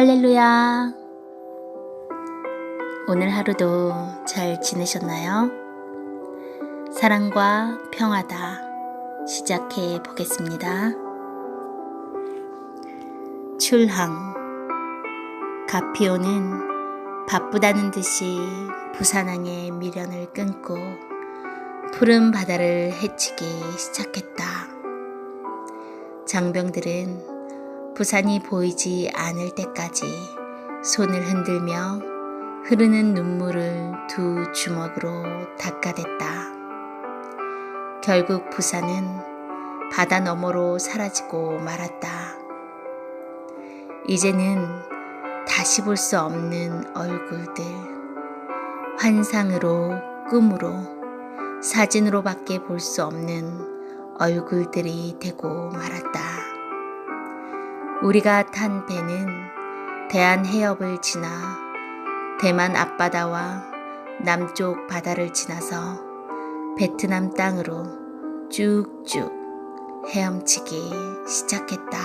할렐루야. 오늘 하루도 잘 지내셨나요? 사랑과 평화다 시작해 보겠습니다. 출항. 가피오는 바쁘다는 듯이 부산항의 미련을 끊고 푸른 바다를 헤치기 시작했다. 장병들은 부산이 보이지 않을 때까지 손을 흔들며 흐르는 눈물을 두 주먹으로 닦아댔다. 결국 부산은 바다 너머로 사라지고 말았다. 이제는 다시 볼 수 없는 얼굴들, 환상으로, 꿈으로, 사진으로밖에 볼 수 없는 얼굴들이 되고 말았다. 우리가 탄 배는 대한해협을 지나 대만 앞바다와 남쪽 바다를 지나서 베트남 땅으로 쭉쭉 헤엄치기 시작했다.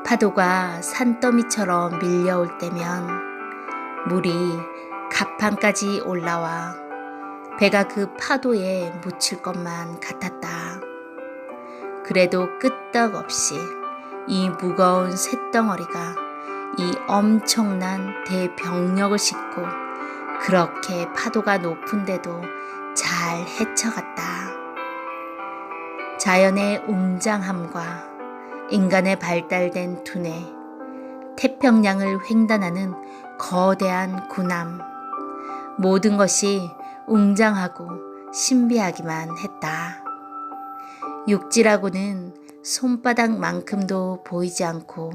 파도가 산더미처럼 밀려올 때면 물이 갑판까지 올라와 배가 그 파도에 묻힐 것만 같았다. 그래도 끄떡없이 이 무거운 쇳덩어리가 이 엄청난 대병력을 싣고 그렇게 파도가 높은데도 잘 헤쳐갔다. 자연의 웅장함과 인간의 발달된 두뇌, 태평양을 횡단하는 거대한 군함, 모든 것이 웅장하고 신비하기만 했다. 육지라고는 손바닥만큼도 보이지 않고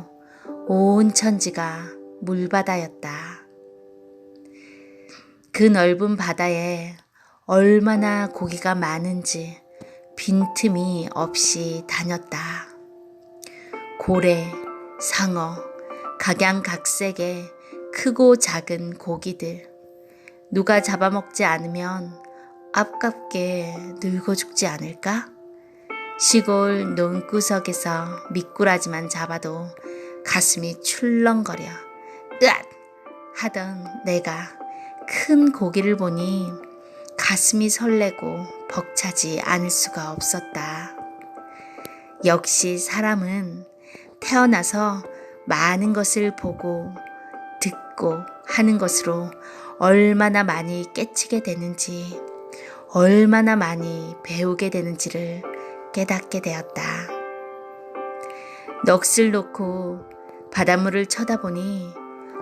온 천지가 물바다였다. 그 넓은 바다에 얼마나 고기가 많은지 빈틈이 없이 다녔다. 고래, 상어, 각양각색의 크고 작은 고기들, 누가 잡아먹지 않으면 아깝게 늙어 죽지 않을까? 시골 논구석에서 미꾸라지만 잡아도 가슴이 출렁거려 으앗 하던 내가 큰 고기를 보니 가슴이 설레고 벅차지 않을 수가 없었다. 역시 사람은 태어나서 많은 것을 보고 듣고 하는 것으로 얼마나 많이 깨치게 되는지, 얼마나 많이 배우게 되는지를 깨닫게 되었다. 넋을 놓고 바닷물을 쳐다보니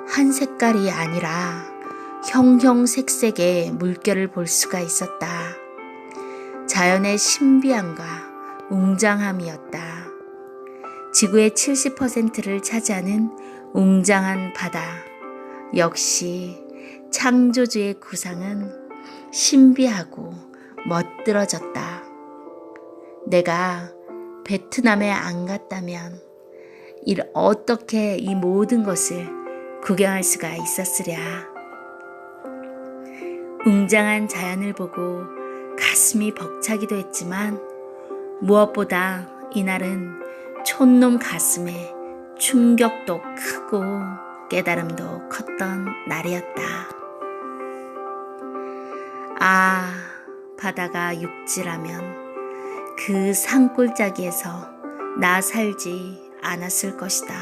한 색깔이 아니라 형형색색의 물결을 볼 수가 있었다. 자연의 신비함과 웅장함이었다. 지구의 70%를 차지하는 웅장한 바다. 역시 창조주의 구상은 신비하고 멋들어졌다. 내가 베트남에 안 갔다면 어떻게 이 모든 것을 구경할 수가 있었으랴. 웅장한 자연을 보고 가슴이 벅차기도 했지만 무엇보다 이날은 촌놈 가슴에 충격도 크고 깨달음도 컸던 날이었다. 아, 바다가 육지라면 그 산골짜기에서 나 살지 않았을 것이다.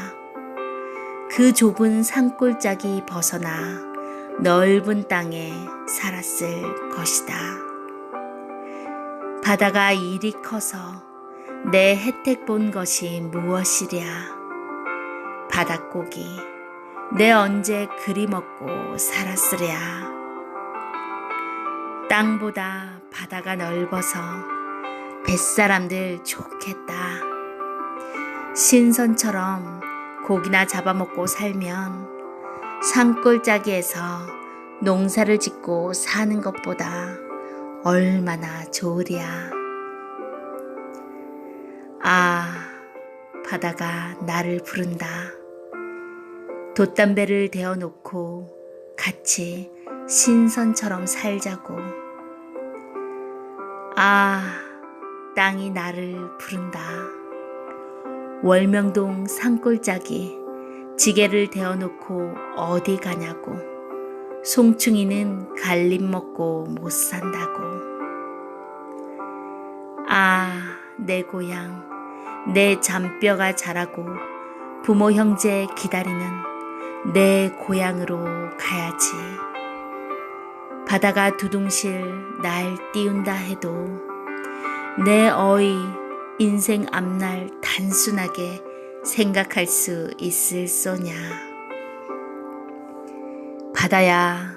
그 좁은 산골짜기 벗어나 넓은 땅에 살았을 것이다. 바다가 이리 커서 내 혜택 본 것이 무엇이랴. 바닷고기 내 언제 그리 먹고 살았으랴. 땅보다 바다가 넓어서 뱃사람들 좋겠다. 신선처럼 고기나 잡아먹고 살면 산골짜기에서 농사를 짓고 사는 것보다 얼마나 좋으랴. 아, 바다가 나를 부른다. 돛담배를 데워놓고 같이 신선처럼 살자고. 아, 땅이 나를 부른다. 월명동 산골짜기 지게를 대어놓고 어디 가냐고. 송충이는 갈림 먹고 못 산다고. 아, 내 고향, 내 잔뼈가 자라고 부모 형제 기다리는 내 고향으로 가야지. 바다가 두둥실 날 띄운다 해도 내 어이 인생 앞날 단순하게 생각할 수 있을 소냐. 바다야,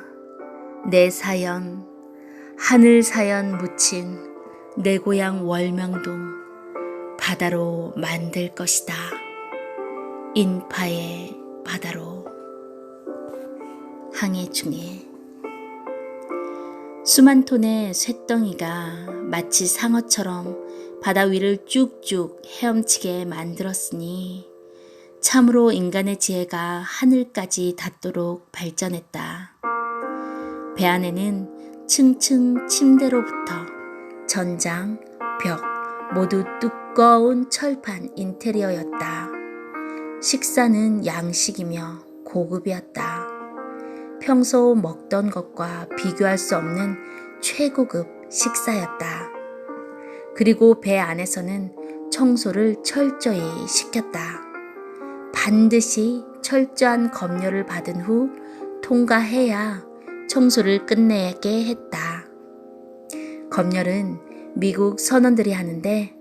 내 사연, 하늘 사연 묻힌 내 고향 월명동 바다로 만들 것이다. 인파의 바다로. 항해중에 수만 톤의 쇳덩이가 마치 상어처럼 바다 위를 쭉쭉 헤엄치게 만들었으니 참으로 인간의 지혜가 하늘까지 닿도록 발전했다. 배 안에는 층층 침대로부터 전장, 벽 모두 두꺼운 철판 인테리어였다. 식사는 양식이며 고급이었다. 평소 먹던 것과 비교할 수 없는 최고급 식사였다. 그리고 배 안에서는 청소를 철저히 시켰다. 반드시 철저한 검열을 받은 후 통과해야 청소를 끝내게 했다. 검열은 미국 선원들이 하는데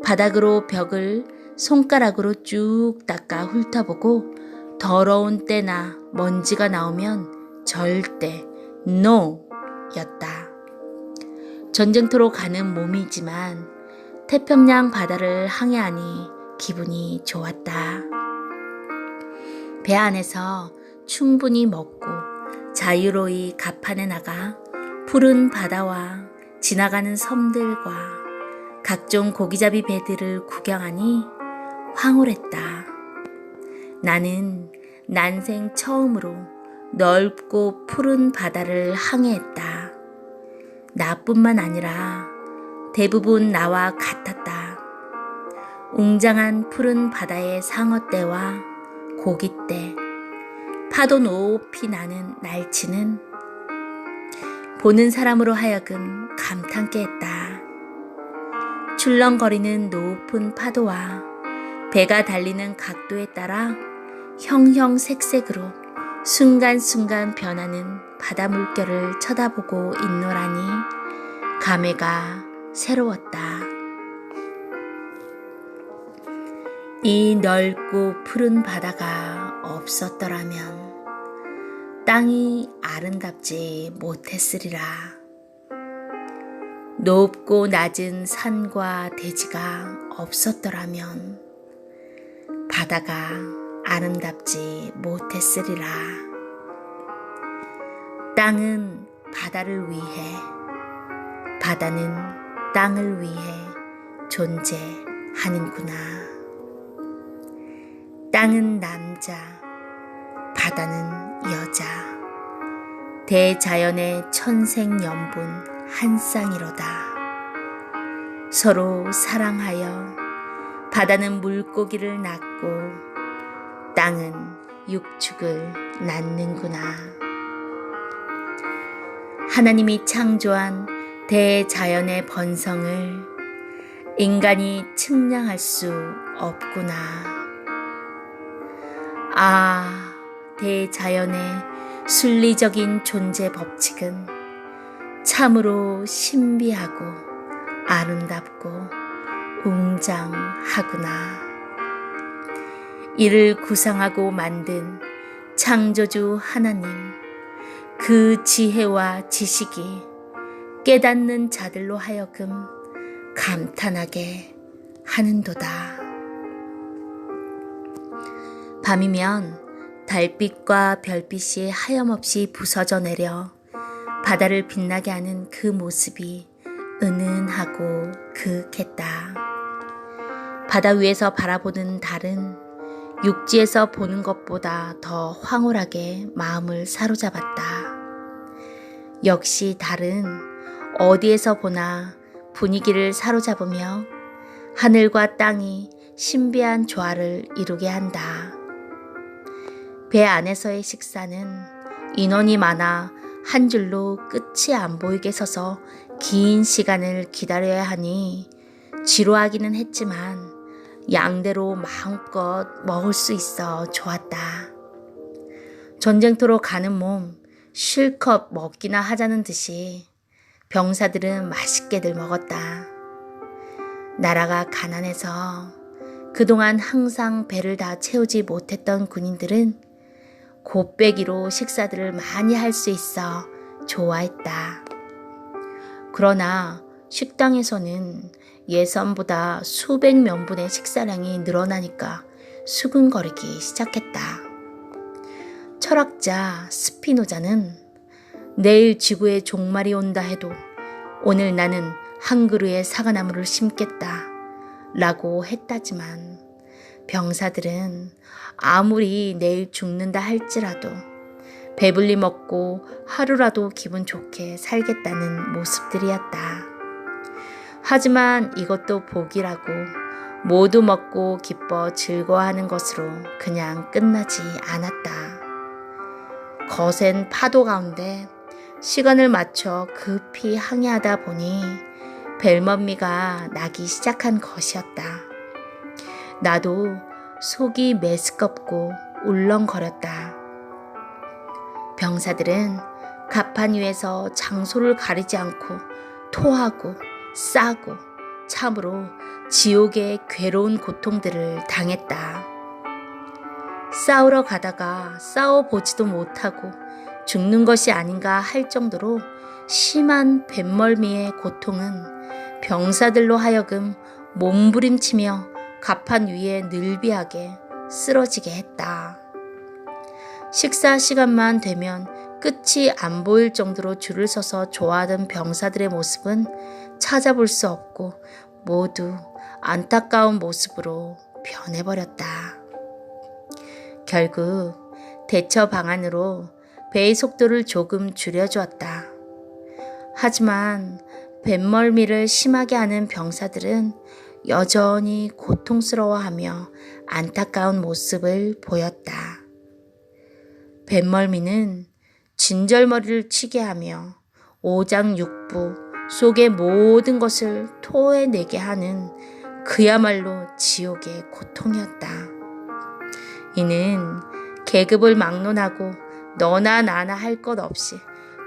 바닥으로 벽을 손가락으로 쭉 닦아 훑어보고 더러운 때나 먼지가 나오면 절대 NO 였다. 전쟁터로 가는 몸이지만 태평양 바다를 항해하니 기분이 좋았다. 배 안에서 충분히 먹고 자유로이 갑판에 나가 푸른 바다와 지나가는 섬들과 각종 고기잡이 배들을 구경하니 황홀했다. 나는 난생 처음으로 넓고 푸른 바다를 항해했다. 나뿐만 아니라 대부분 나와 같았다. 웅장한 푸른 바다의 상어떼와 고깃떼, 파도 높이 나는 날치는 보는 사람으로 하여금 감탄케 했다. 출렁거리는 높은 파도와 배가 달리는 각도에 따라 형형색색으로 순간순간 변하는 바다 물결을 쳐다보고 있노라니 감회가 새로웠다. 이 넓고 푸른 바다가 없었더라면 땅이 아름답지 못했으리라. 높고 낮은 산과 대지가 없었더라면 바다가 아름답지 못했으리라. 땅은 바다를 위해, 바다는 땅을 위해 존재하는구나. 땅은 남자, 바다는 여자, 대자연의 천생연분 한 쌍이로다. 서로 사랑하여 바다는 물고기를 낳고 땅은 육축을 낳는구나. 하나님이 창조한 대자연의 번성을 인간이 측량할 수 없구나. 아, 대자연의 순리적인 존재 법칙은 참으로 신비하고 아름답고 웅장하구나. 이를 구상하고 만든 창조주 하나님, 그 지혜와 지식이 깨닫는 자들로 하여금 감탄하게 하는도다. 밤이면 달빛과 별빛이 하염없이 부서져 내려 바다를 빛나게 하는 그 모습이 은은하고 그윽했다. 바다 위에서 바라보는 달은 육지에서 보는 것보다 더 황홀하게 마음을 사로잡았다. 역시 달은 어디에서 보나 분위기를 사로잡으며 하늘과 땅이 신비한 조화를 이루게 한다. 배 안에서의 식사는 인원이 많아 한 줄로 끝이 안 보이게 서서 긴 시간을 기다려야 하니 지루하기는 했지만 양대로 마음껏 먹을 수 있어 좋았다. 전쟁터로 가는 몸 실컷 먹기나 하자는 듯이 병사들은 맛있게들 먹었다. 나라가 가난해서 그동안 항상 배를 다 채우지 못했던 군인들은 곱빼기로 식사들을 많이 할 수 있어 좋아했다. 그러나 식당에서는 예전보다 수백 명분의 식사량이 늘어나니까 수근거리기 시작했다. 철학자 스피노자는 내일 지구에 종말이 온다 해도 오늘 나는 한 그루의 사과나무를 심겠다 라고 했다지만 병사들은 아무리 내일 죽는다 할지라도 배불리 먹고 하루라도 기분 좋게 살겠다는 모습들이었다. 하지만 이것도 복이라고 모두 먹고 기뻐 즐거워하는 것으로 그냥 끝나지 않았다. 거센 파도 가운데 시간을 맞춰 급히 항해하다 보니 벨먼미가 나기 시작한 것이었다. 나도 속이 메스껍고 울렁거렸다. 병사들은 갑판 위에서 장소를 가리지 않고 토하고 싸고 참으로 지옥의 괴로운 고통들을 당했다. 싸우러 가다가 싸워보지도 못하고 죽는 것이 아닌가 할 정도로 심한 뱃멀미의 고통은 병사들로 하여금 몸부림치며 갑판 위에 늘비하게 쓰러지게 했다. 식사 시간만 되면 끝이 안 보일 정도로 줄을 서서 좋아하던 병사들의 모습은 찾아볼 수 없고 모두 안타까운 모습으로 변해버렸다. 결국 대처 방안으로 배의 속도를 조금 줄여주었다. 하지만 뱃멀미를 심하게 하는 병사들은 여전히 고통스러워하며 안타까운 모습을 보였다. 뱃멀미는 진절머리를 치게 하며 오장육부 속의 모든 것을 토해내게 하는 그야말로 지옥의 고통이었다. 이는 계급을 막론하고 너나 나나 할 것 없이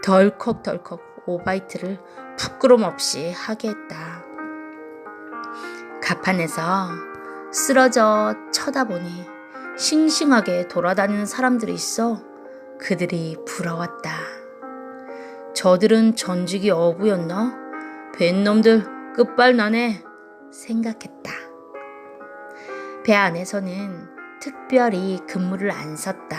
덜컥덜컥 오바이트를 부끄럼 없이 하게 했다. 갑판에서 쓰러져 쳐다보니 싱싱하게 돌아다니는 사람들이 있어 그들이 부러웠다. 저들은 전직이 어부였나? 뱃놈들 끝발나네 생각했다. 배 안에서는 특별히 근무를 안 섰다.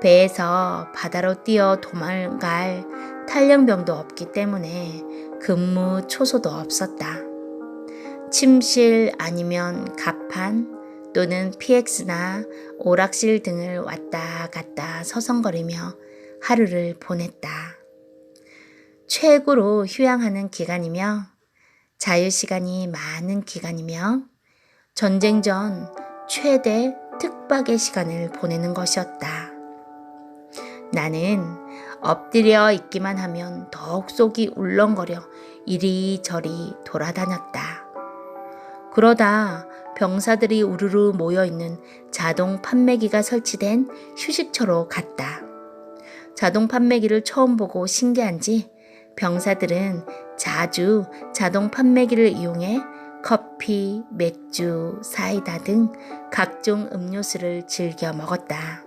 배에서 바다로 뛰어 도망갈 탈영병도 없기 때문에 근무 초소도 없었다. 침실 아니면 갑판 또는 PX나 오락실 등을 왔다 갔다 서성거리며 하루를 보냈다. 최고로 휴양하는 기간이며 자유시간이 많은 기간이며 전쟁 전 최대 특박의 시간을 보내는 것이었다. 나는 엎드려 있기만 하면 더욱 속이 울렁거려 이리저리 돌아다녔다. 그러다 병사들이 우르르 모여있는 자동 판매기가 설치된 휴식처로 갔다. 자동 판매기를 처음 보고 신기한지 병사들은 자주 자동 판매기를 이용해 커피, 맥주, 사이다 등 각종 음료수를 즐겨 먹었다.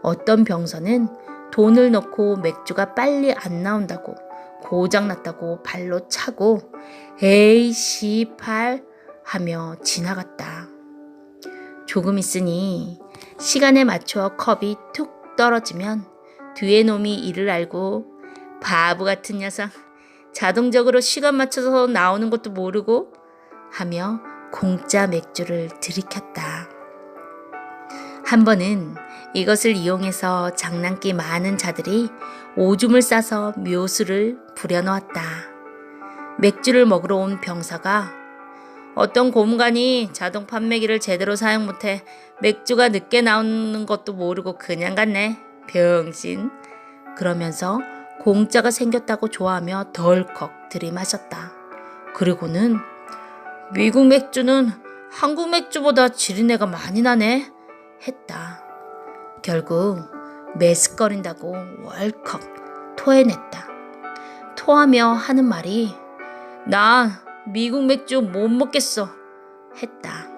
어떤 병사는 돈을 넣고 맥주가 빨리 안 나온다고 고장났다고 발로 차고 에이 시팔 하며 지나갔다. 조금 있으니 시간에 맞춰 컵이 툭 떨어지면 뒤에 놈이 이를 알고 바보 같은 녀석 자동적으로 시간 맞춰서 나오는 것도 모르고 하며 공짜 맥주를 들이켰다. 한 번은 이것을 이용해서 장난기 많은 자들이 오줌을 싸서 묘수를 부려놓았다. 맥주를 먹으러 온 병사가 어떤 고문관이 자동 판매기를 제대로 사용 못해 맥주가 늦게 나오는 것도 모르고 그냥 갔네. 병신. 그러면서 공짜가 생겼다고 좋아하며 덜컥 들이마셨다. 그리고는 미국 맥주는 한국 맥주보다 지린내가 많이 나네 했다. 결국 메스꺼린다고 월컥 토해냈다. 토하며 하는 말이 나 미국 맥주 못 먹겠어 했다.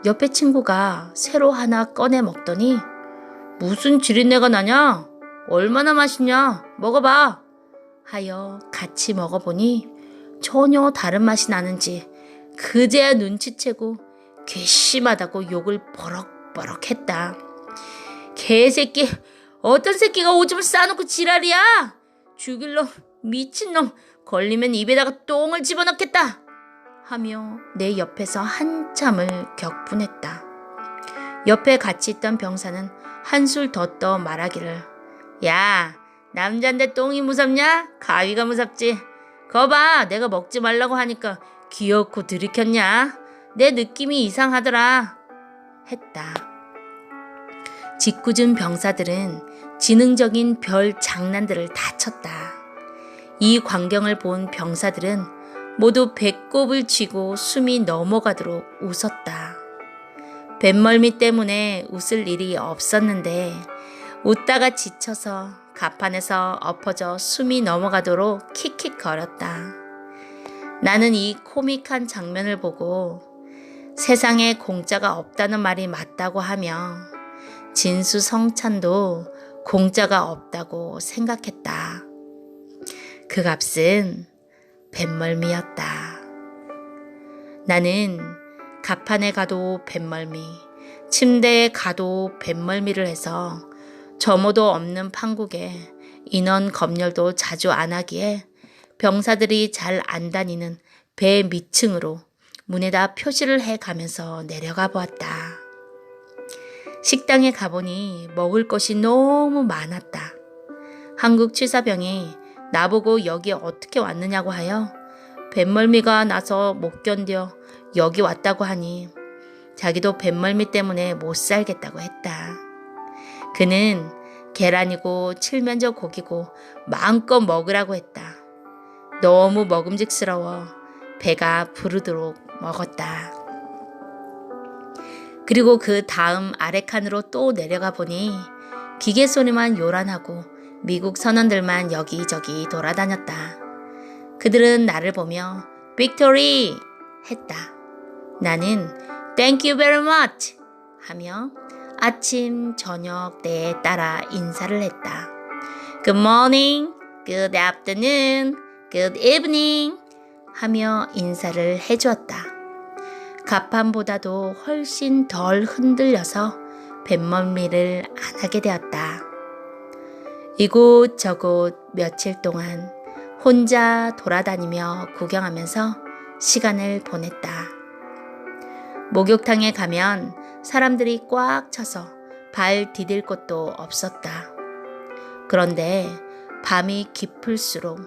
옆에 친구가 새로 하나 꺼내 먹더니 무슨 지린내가 나냐? 얼마나 맛있냐? 먹어봐 하여 같이 먹어보니 전혀 다른 맛이 나는지 그제야 눈치채고 괘씸하다고 욕을 버럭버럭 했다. 개새끼, 어떤 새끼가 오줌을 싸놓고 지랄이야? 죽일 놈, 미친놈, 걸리면 입에다가 똥을 집어넣겠다 하며 내 옆에서 한참을 격분했다. 옆에 같이 있던 병사는 한술 더 떠 말하기를 야, 남잔데 똥이 무섭냐? 가위가 무섭지. 거봐, 내가 먹지 말라고 하니까 기어코 들이켰냐? 내 느낌이 이상하더라 했다. 짓궂은 병사들은 지능적인 별 장난들을 다 쳤다. 이 광경을 본 병사들은 모두 배꼽을 쥐고 숨이 넘어가도록 웃었다. 뱃멀미 때문에 웃을 일이 없었는데 웃다가 지쳐서 갑판에서 엎어져 숨이 넘어가도록 킥킥거렸다. 나는 이 코믹한 장면을 보고 세상에 공짜가 없다는 말이 맞다고 하며 진수성찬도 공짜가 없다고 생각했다. 그 값은 뱃멀미였다. 나는 갑판에 가도 뱃멀미, 침대에 가도 뱃멀미를 해서 점호도 없는 판국에 인원 검열도 자주 안 하기에 병사들이 잘 안 다니는 배 밑층으로 문에다 표시를 해가면서 내려가 보았다. 식당에 가보니 먹을 것이 너무 많았다. 한국 취사병이 나보고 여기 어떻게 왔느냐고 하여 뱃멀미가 나서 못 견뎌 여기 왔다고 하니 자기도 뱃멀미 때문에 못 살겠다고 했다. 그는 계란이고 칠면조 고기고 마음껏 먹으라고 했다. 너무 먹음직스러워 배가 부르도록 먹었다. 그리고 그 다음 아래 칸으로 또 내려가 보니 기계 소리만 요란하고 미국 선원들만 여기저기 돌아다녔다. 그들은 나를 보며 빅토리 했다. 나는 Thank you very much 하며 아침, 저녁 때에 따라 인사를 했다. Good morning, good afternoon, good evening 하며 인사를 해주었다. 갑판보다도 훨씬 덜 흔들려서 뱃멀미를 안 하게 되었다. 이곳저곳 며칠 동안 혼자 돌아다니며 구경하면서 시간을 보냈다. 목욕탕에 가면 사람들이 꽉 차서 발 디딜 곳도 없었다. 그런데 밤이 깊을수록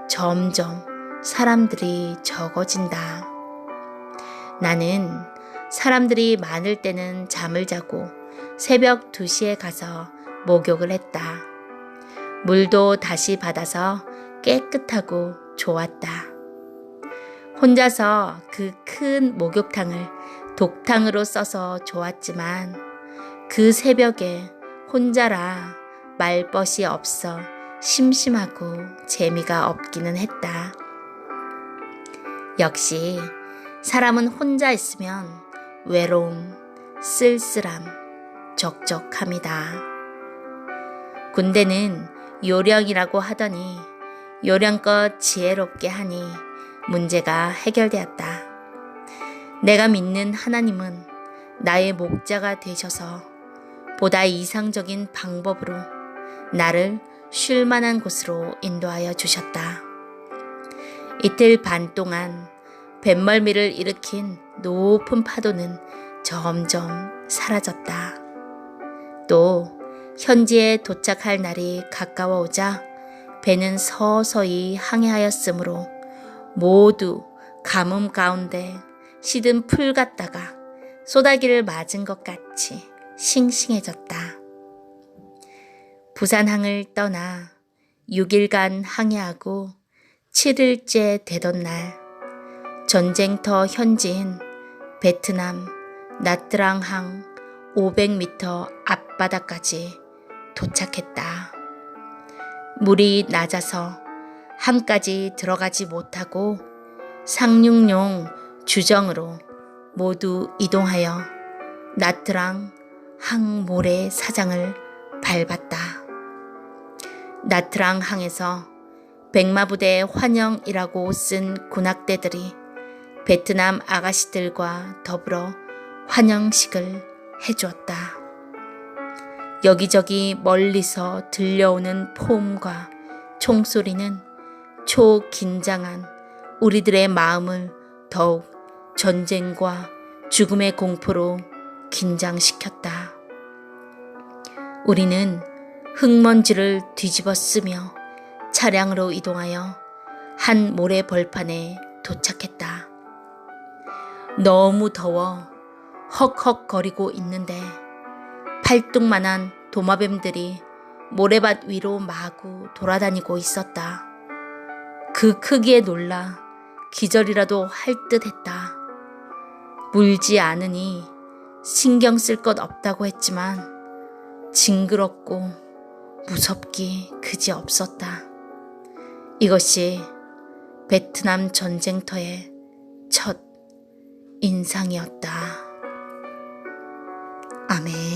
점점 사람들이 적어진다. 나는 사람들이 많을 때는 잠을 자고 새벽 2시에 가서 목욕을 했다. 물도 다시 받아서 깨끗하고 좋았다. 혼자서 그 큰 목욕탕을 독탕으로 써서 좋았지만 그 새벽에 혼자라 말벗이 없어 심심하고 재미가 없기는 했다. 역시 사람은 혼자 있으면 외로움, 쓸쓸함, 적적함이다. 군대는 요령이라고 하더니 요령껏 지혜롭게 하니 문제가 해결되었다. 내가 믿는 하나님은 나의 목자가 되셔서 보다 이상적인 방법으로 나를 쉴 만한 곳으로 인도하여 주셨다. 이틀 반 동안 뱃멀미를 일으킨 높은 파도는 점점 사라졌다. 또 현지에 도착할 날이 가까워오자 배는 서서히 항해하였으므로 모두 가뭄 가운데 시든 풀 같다가 소나기를 맞은 것 같이 싱싱해졌다. 부산항을 떠나 6일간 항해하고 7일째 되던 날, 전쟁터 현지인 베트남 나트랑항 500m 앞바다까지 도착했다. 물이 낮아서 항까지 들어가지 못하고 상륙용 주정으로 모두 이동하여 나트랑 항 모래사장을 밟았다. 나트랑 항에서 백마부대 환영이라고 쓴 군악대들이 베트남 아가씨들과 더불어 환영식을 해주었다. 여기저기 멀리서 들려오는 포음과 총소리는 초긴장한 우리들의 마음을 더욱 전쟁과 죽음의 공포로 긴장시켰다. 우리는 흙먼지를 뒤집어 쓰며 차량으로 이동하여 한 모래 벌판에 도착했다. 너무 더워 헉헉거리고 있는데 팔뚝만한 도마뱀들이 모래밭 위로 마구 돌아다니고 있었다. 그 크기에 놀라 기절이라도 할 듯했다. 물지 않으니 신경 쓸 것 없다고 했지만 징그럽고 무섭기 그지 없었다. 이것이 베트남 전쟁터의 첫 인상이었다. 아멘.